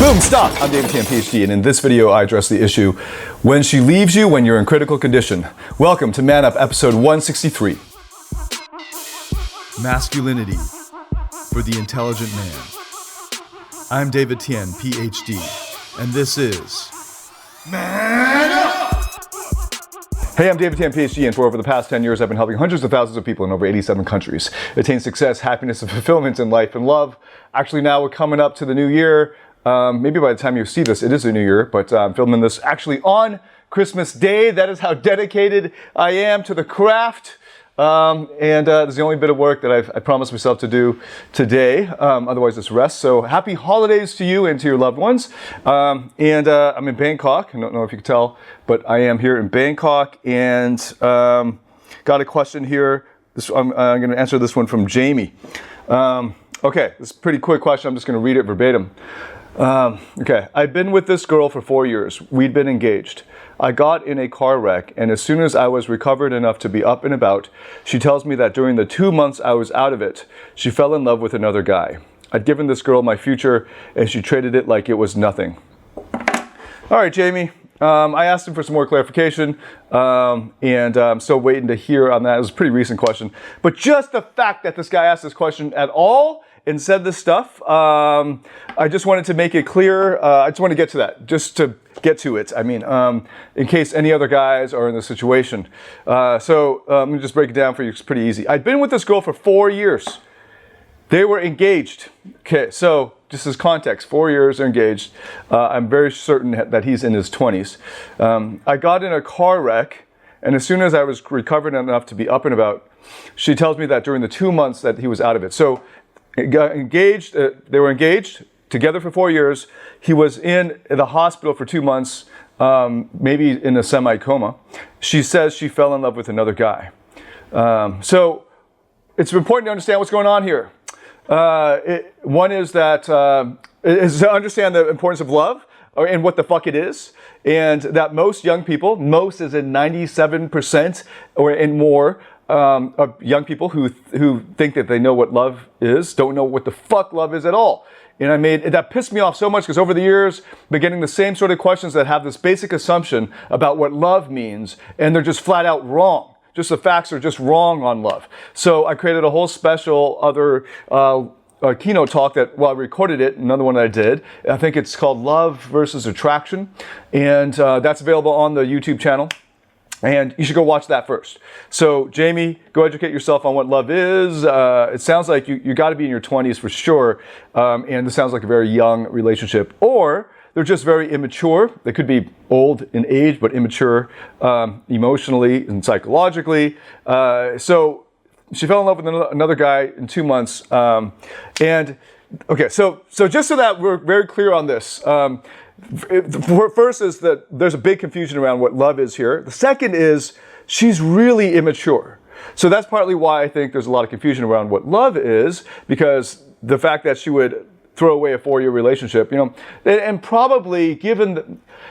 Boom, stop! I'm David Tian, Ph.D., and in this video I address the issue when she leaves you when you're in critical condition. Welcome to Man Up, episode 163. Masculinity for the intelligent man. I'm David Tian, Ph.D., and this is Man Up! Hey, I'm David Tian, Ph.D., and for over the past 10 years I've been helping hundreds of thousands of people in over 87 countries attain success, happiness, and fulfillment in life and love. Actually, now we're coming up to the new year. Maybe by the time you see this, it is a new year, but I'm filming this actually on Christmas Day. That is how dedicated I am to the craft. This is the only bit of work that I promised myself to do today. Otherwise, it's rest. So happy holidays to you and to your loved ones. I'm in Bangkok. I don't know if you can tell, but I am here in Bangkok and got a question here. I'm going to answer this one from Jamie. Okay, this is a pretty quick question. I'm just going to read it verbatim. Okay, I've been with this girl for 4 years. We'd been engaged. I got in a car wreck, and as soon as I was recovered enough to be up and about, she tells me that during the 2 months I was out of it, she fell in love with another guy. I'd given this girl my future, and she traded it like it was nothing. All right, Jamie. I asked him for some more clarification, and I'm still waiting to hear on that. It was a pretty recent question. But just the fact that this guy asked this question at all and said this stuff, I just wanted to make it clear. I just want to get to that, just to get to it. I mean, in case any other guys are in this situation. Let me just break it down for you. It's pretty easy. I'd been with this girl for 4 years. They were engaged. Okay, so just as context, 4 years they're engaged. I'm very certain that he's in his 20s. I got in a car wreck, and as soon as I was recovered enough to be up and about, she tells me that during the 2 months that he was out of it. So got engaged, they were engaged together for 4 years. He was in the hospital for 2 months, maybe in a semi-coma. She says she fell in love with another guy. So it's important to understand what's going on here. One is that is to understand the importance of love and what the fuck it is, and that most young people, most is in 97% or and more of young people who think that they know what love is, don't know what the fuck love is at all. And that pissed me off so much because over the years, been getting the same sort of questions that have this basic assumption about what love means, and they're just flat out wrong. Just the facts are just wrong on love. So I created a whole special other keynote talk that, well, I recorded it, another one that I did. I think it's called Love versus Attraction. And that's available on the YouTube channel. And you should go watch that first. So Jamie, go educate yourself on what love is. It sounds like you got to be in your 20s for sure. And this sounds like a very young relationship. Or they're just very immature. They could be old in age, but immature emotionally and psychologically. So she fell in love with another guy in 2 months. Okay, so just so that we're very clear on this. First is that there's a big confusion around what love is here. The second is she's really immature. So that's partly why I think there's a lot of confusion around what love is, because the fact that she would throw away a 4-year relationship, and probably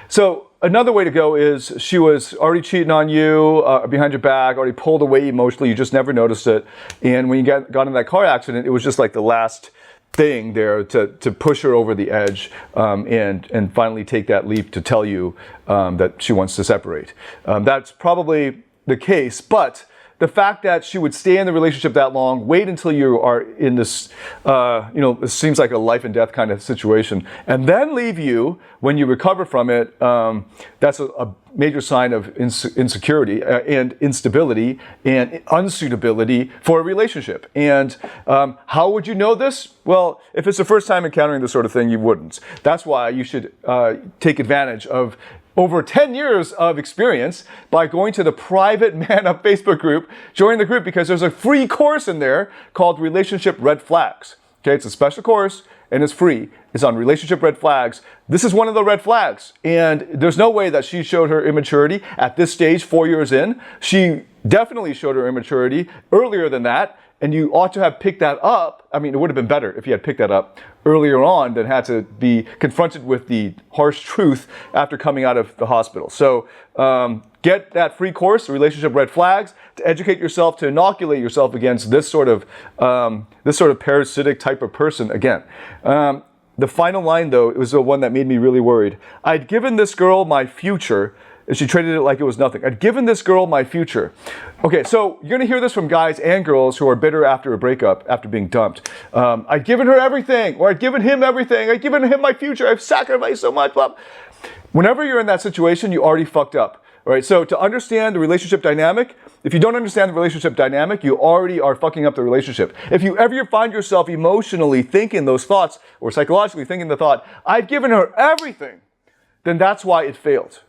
so another way to go is she was already cheating on you behind your back, already pulled away emotionally, you just never noticed it. And when you got in that car accident, it was just like the last thing there to push her over the edge and finally take that leap to tell you that she wants to separate. That's probably the case, but the fact that she would stay in the relationship that long, wait until you are in this, it seems like a life and death kind of situation, and then leave you when you recover from it, that's a major sign of insecurity and instability and unsuitability for a relationship. And how would you know this? Well, if it's the first time encountering this sort of thing, you wouldn't. That's why you should take advantage of over 10 years of experience by going to the private Man Up Facebook group. Join the group because there's a free course in there called Relationship Red Flags. Okay, it's a special course and it's free. It's on relationship red flags. This is one of the red flags. And there's no way that she showed her immaturity at this stage, 4 years in. She definitely showed her immaturity earlier than that. And you ought to have picked that up. I mean, it would have been better if you had picked that up earlier on than had to be confronted with the harsh truth after coming out of the hospital. So get that free course, Relationship Red Flags, to educate yourself, to inoculate yourself against this sort of parasitic type of person again. The final line, though, it was the one that made me really worried. I'd given this girl my future, and she treated it like it was nothing. I'd given this girl my future. Okay, so you're gonna hear this from guys and girls who are bitter after a breakup, after being dumped. I'd given her everything, or I'd given him everything. I'd given him my future. I've sacrificed so much. Blah. Whenever you're in that situation, you already fucked up. All right, so to understand the relationship dynamic, if you don't understand the relationship dynamic, you already are fucking up the relationship. If you ever find yourself emotionally thinking those thoughts, or psychologically thinking the thought, I've given her everything, then that's why it failed.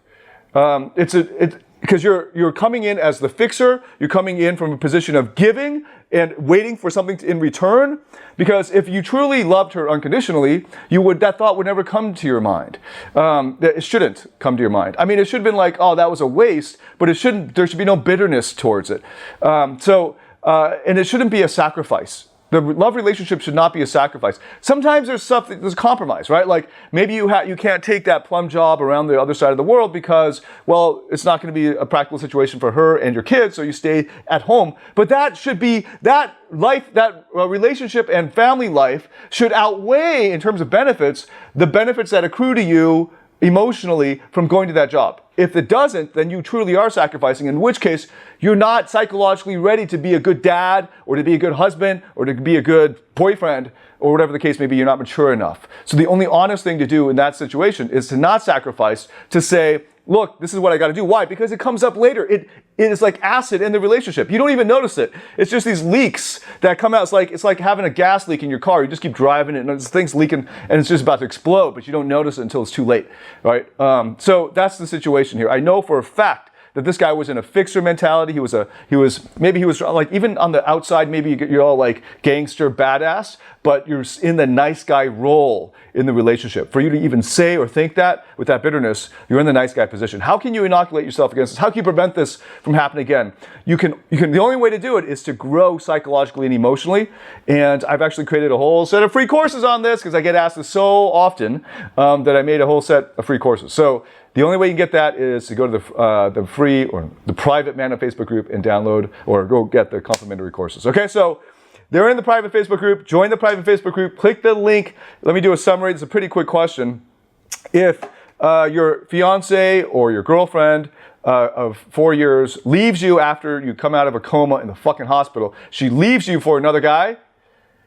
Because you're coming in as the fixer, you're coming in from a position of giving and waiting for something in return. Because if you truly loved her unconditionally, that thought would never come to your mind. It shouldn't come to your mind. I mean, it should have been like, oh, that was a waste, but there should be no bitterness towards it. And it shouldn't be a sacrifice. The love relationship should not be a sacrifice. Sometimes there's a compromise, right? Like maybe you can't take that plum job around the other side of the world because, well, it's not going to be a practical situation for her and your kids, so you stay at home. But that should be, that relationship and family life should outweigh, in terms of benefits, the benefits that accrue to you emotionally from going to that job. If it doesn't, then you truly are sacrificing, in which case you're not psychologically ready to be a good dad or to be a good husband or to be a good boyfriend or whatever the case may be. You're not mature enough. So the only honest thing to do in that situation is to not sacrifice, to say, look, this is what I got to do. Why? Because it comes up later. It is like acid in the relationship. You don't even notice it. It's just these leaks that come out. It's like having a gas leak in your car. You just keep driving it and this thing's leaking and it's just about to explode, but you don't notice it until it's too late, right? So that's the situation here. I know for a fact that this guy was in a fixer mentality. He was like, even on the outside, maybe you're all like gangster badass, but you're in the nice guy role in the relationship. For you to even say or think that with that bitterness, you're in the nice guy position. How can you inoculate yourself against this? How can you prevent this from happening again? The only way to do it is to grow psychologically and emotionally. And I've actually created a whole set of free courses on this because I get asked this so often that I made a whole set of free courses. So the only way you can get that is to go to the free or the private Man Up Facebook group and download or go get the complimentary courses. Okay, so they're in the private Facebook group. Join the private Facebook group. Click the link. Let me do a summary. It's a pretty quick question. If your fiance or your girlfriend of 4 years leaves you after you come out of a coma in the fucking hospital, she leaves you for another guy,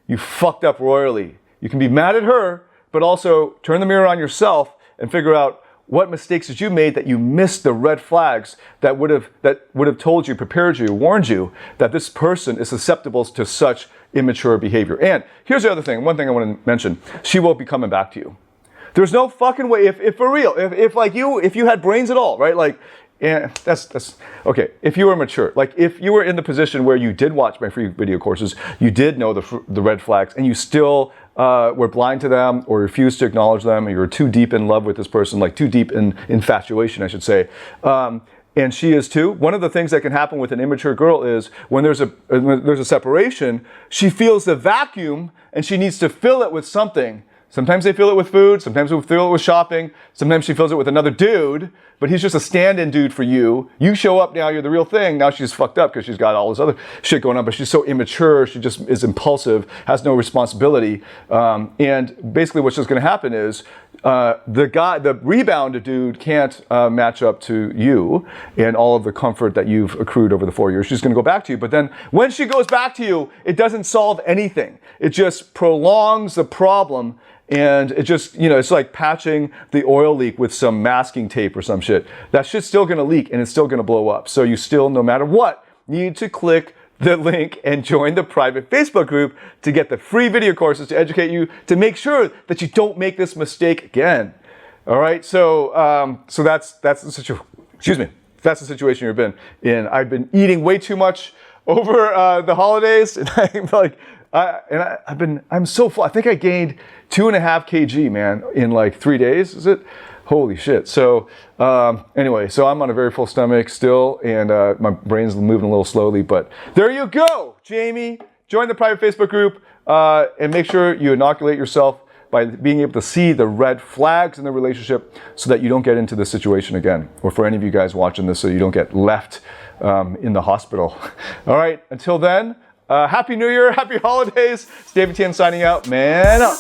you fucked up royally. You can be mad at her, but also turn the mirror on yourself and figure out what mistakes did you made that you missed the red flags that would have told you, prepared you, warned you that this person is susceptible to such immature behavior. And here's the other thing. One thing I want to mention. She will be coming back to you. There's no fucking way. If for real, if you had brains at all, right? Like, yeah, that's okay. If you were mature, like if you were in the position where you did watch my free video courses, you did know the red flags, and you still were blind to them or refused to acknowledge them, or you were too deep in love with this person, like too deep in infatuation, I should say. And she is too. One of the things that can happen with an immature girl is when there's a separation, she feels the vacuum and she needs to fill it with something. Sometimes they fill it with food, sometimes they fill it with shopping, sometimes she fills it with another dude, but he's just a stand-in dude for you. You show up now, you're the real thing. Now she's fucked up because she's got all this other shit going on, but she's so immature, she just is impulsive, has no responsibility. And basically what's just gonna happen is the rebound dude can't match up to you and all of the comfort that you've accrued over the 4 years. She's gonna go back to you, but then when she goes back to you, it doesn't solve anything. It just prolongs the problem. And it just, it's like patching the oil leak with some masking tape or some shit. That shit's still gonna leak and it's still gonna blow up. So you still, no matter what, need to click the link and join the private Facebook group to get the free video courses to educate you to make sure that you don't make this mistake again. All right, so that's the situation. Excuse me, that's the situation you've been in. I've been eating way too much over the holidays, and I'm like, I'm so full. I think I gained 2.5 kg, man, in like 3 days. Is it? Holy shit. So anyway, so I'm on a very full stomach still, and my brain's moving a little slowly, but there you go, Jamie. Join the private Facebook group and make sure you inoculate yourself by being able to see the red flags in the relationship so that you don't get into this situation again. Or for any of you guys watching this, so you don't get left in the hospital. All right, until then, Happy New Year, happy holidays. It's David Tian signing out. Man up.